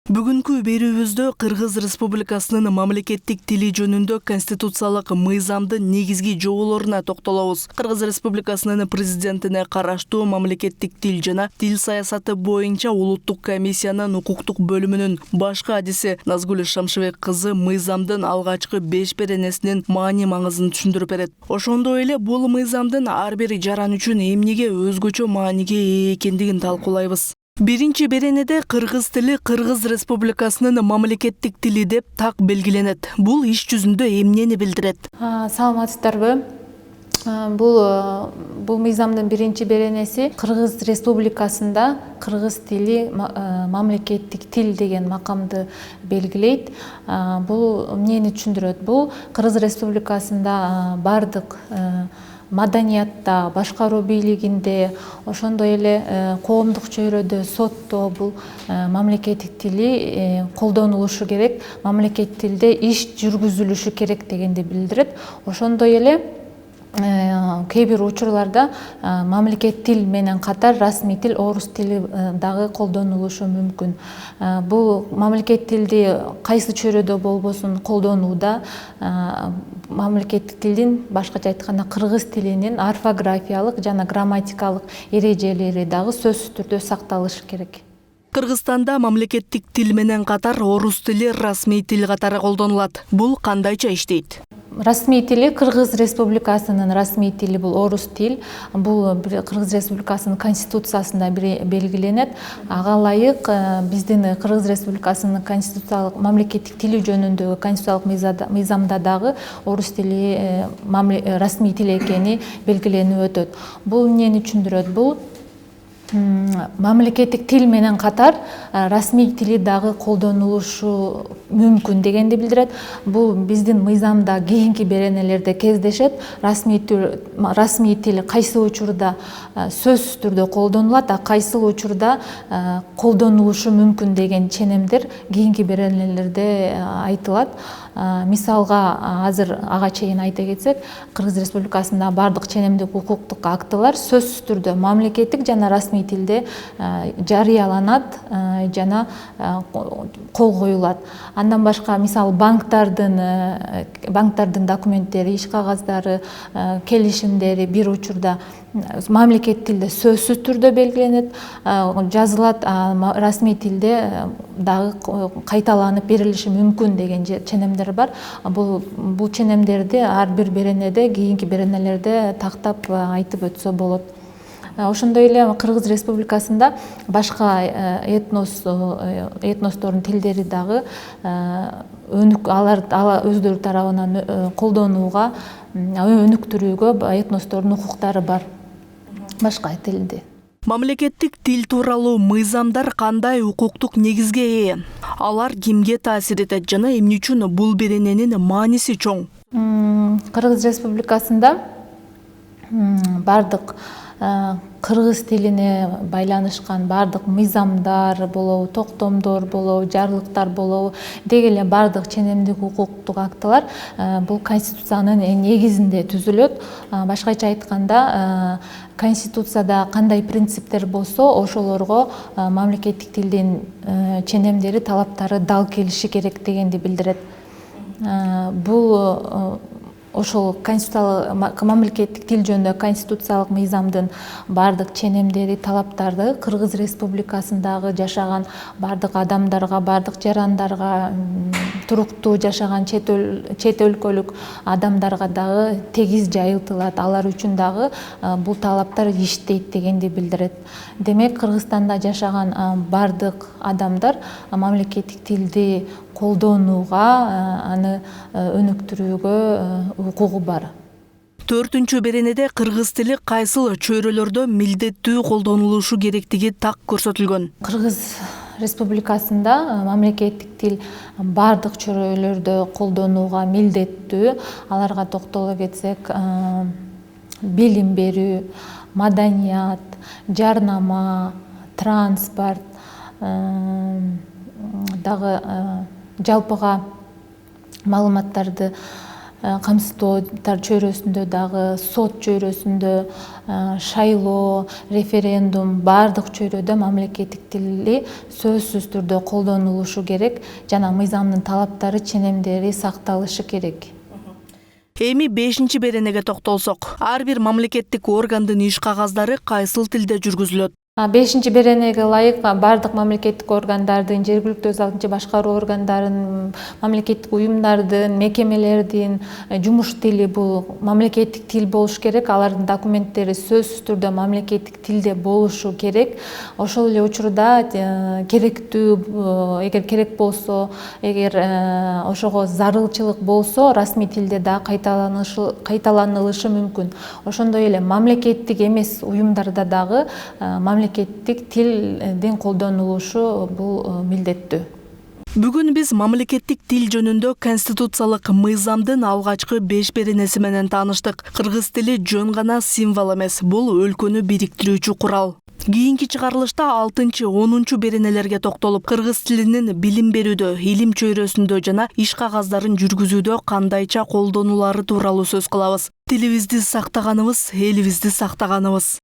Бүгүнкү берүүбүздө Кыргыз Республикасынын мамлекеттик тили жөнүндө конституциялык мыйзамдын негизги жоболоруна токтолобуз. Кыргыз Республикасынын президентине караштуу мамлекеттик тил жана тил саясаты боюнча улуттук комиссиянын укуктук бөлүмүнүн баш кадиси Назгүл Шамшыбек кызы мыйзамдын алгачкы 5 беренесинин маани маңызын түшүндүрүп берет. Ошондой эле бул мыйзамдын ар бир жаран үчүн эмнеге өзгөчө мааниге ээ экендигин талкуулайбыз. Биринчи беренеде кыргыз тили Кыргыз Республикасынын мамлекеттик тили деп так белгиленет. Бул иш жүзүндө эмнени билдирет? Саламатсыздарбы? Бул мыйзамдын биринчи беренеси Кыргыз Республикасында кыргыз тили мамлекеттик тил деген макамды белгилейт. Бул эмнени түшүндүрөт? Бул Кыргыз Республикасында бардык маданиятта, башкаруу бийлигинде, ошондой эле коомдук чөйрөдө, сотто бул мамлекеттик тили колдонулушу керек, мамлекеттик тилде иш жүргүзүлүшү керек дегенди билдирет. Ошондой эле кээ бир учурларда мамлекеттик тил менен катар расмий тил, орус тили дагы колдонулушу мүмкүн. Бул мамлекеттик тилди кайсы чөйрөдө болбосун колдонууда мамлекеттик тилдин, башкача айтканда кыргыз тилинин орфографиялык жана грамматикалык эрежелери дагы сөзсүз түрдө сакталышы керек. Кыргызстанда мамлекеттик тил менен катар орус тили расмий тил катары колдонулат. Бул кандайча иштейт? Расмий тили Кыргыз Республикасынын расмий тили бул орус тил. Бул Кыргыз Республикасынын конституциясында белгиленет. Ага ылайык биздин Кыргыз Республикасынын конституциялык мамлекеттик тили жөнүндөгү конституциялык мыйзамда дагы орус тили расмий тил экени белгиленип өтөт. Бул эмнени түшүндүрөт? Бул мамлекеттик тил менен катар расмий тили дагы колдонулушу мүмкүн дегенди билдирет. Бул биздин мыйзамда кийинки беренелерде кездешет. Расмий тил кайсы учурда сөзсүз түрдө колдонулат, а кайсы учурда колдонулушу мүмкүн деген ченемдер кийинки беренелерде айтылат. Мисалга азыр ага чейин айта кетсек, Кыргыз Республикасында бардык ченемдик укуктук актылар сөзсүз түрдө мамлекеттик жана расмий тилде жарыяланат жана кол коюлат. Андан башка мисалы банктардын документтери, иш кагаздары, келишимдери бир учурда мамлекеттик тилде сөзсүз түрдө белгиленет, жазылат, расмий тилде дагы кайталанып берилиши мүмкүн деген ченемдер бар. Бул ченемдерди ар бир беренеде, кийинки беренелерде тактап айтып өтсө болот. Ошондой эле Кыргыз Республикасында башка этностордун тилдери дагы алар өздөрү тарабынан колдонууга, өнүктүрүүгө этностордун укуктары бар. Башка тилди. Мамлекеттик тил тууралуу мыйзамдар кандай укуктук негизге ээ? Алар кимге таасир этет жана эмне үчүн бул берененин мааниси чоң? Кыргыз Республикасында бардык кыргыз тилине байланышкан бардык мыйзамдар болобу, токтомдор болобу, жарлыктар болобу, деги эле бардык ченемдик укуктук актылар бул конституциянын негизинде түзүлөт. Башкача айтканда, конституцияда кандай принциптер болсо, ошолорго мамлекеттик тилдин ченемдери, талаптары дал келиши керек дегенди билдирет. Бул ошол мамлекеттик тил жөнүндө конституциялык мыйзамдын бардык ченемдери, талаптарды Кыргыз Республикасындагы жашаган бардык адамдарга, бардык жарандарга, туруктуу жашаган чет өлкөлүк адамдарга дагы тегиз жайылтылат. Алар үчүн дагы бул талаптар иштейт дегенди билдирет. Демек, Кыргызстанда жашаган бардык адамдар мамлекеттик тилди колдонууга, аны өнүктүрүүгө укугу бар. 4-үнчү беренеде кыргыз тили кайсыл чөйрөлөрдө милдеттүү колдонулушу керектиги так көрсөтүлгөн. Кыргыз Республикасында мамлекеттик тил бардык чөйрөлөрдө колдонууга милдеттүү. Аларга токтоло кетсек, билим берүү, маданият, жарнама, транспорт, дагы жалпыга маалыматтарды камсыздоо чөйрөсүндө дагы, сот чөйрөсүндө, шайлоо, референдум баардык чөйрөдө мамлекеттик тили сөзсүз түрдө колдонулушу керек жана мыйзамдын талаптары, ченемдери сакталышы керек. Эми 5-чи беренеге токтолсок, ар бир мамлекеттик органдын иш кагаздары кайсыл тилде жүргүзүлөт? 5-чи беренеге ылайык баардык мамлекеттик органдардын, жергиликтүү өз алдынча башкаруу органдарынын, мамлекеттик уюмдардын, мекемелердин жумуш тили бул мамлекеттик тил болуш керек. Алардын документтери сөзсүз түрдө мамлекеттик тилде болушу керек. Ошол эле учурда керектүү, эгер керек болсо, эгер ошого зарылчылык болсо, расмий тилде да кайталанылышы мүмкүн. Ошондой эле мамлекеттик эмес уюмдарда дагы мамлекеттик тилдин колдонулушу бул милдеттүү. Бүгүн биз мамлекеттик тил жөнүндө конституциялык мыйзамдын алгачкы 5 беренеси менен тааныштык. Кыргыз тили жөн гана символ эмес, бул өлкөнү бириктирүүчү курал. Кийинки чыгарылышта 6-10 беренелерге токтолуп, кыргыз тилинин билим берүүдө, илим чөйрөсүндө жана иш кагаздарын жүргүзүүдө кандайча колдонулары тууралуу сөз кылабыз. Тилибизди сактаганыбыз, элибизди сактаганыбыз.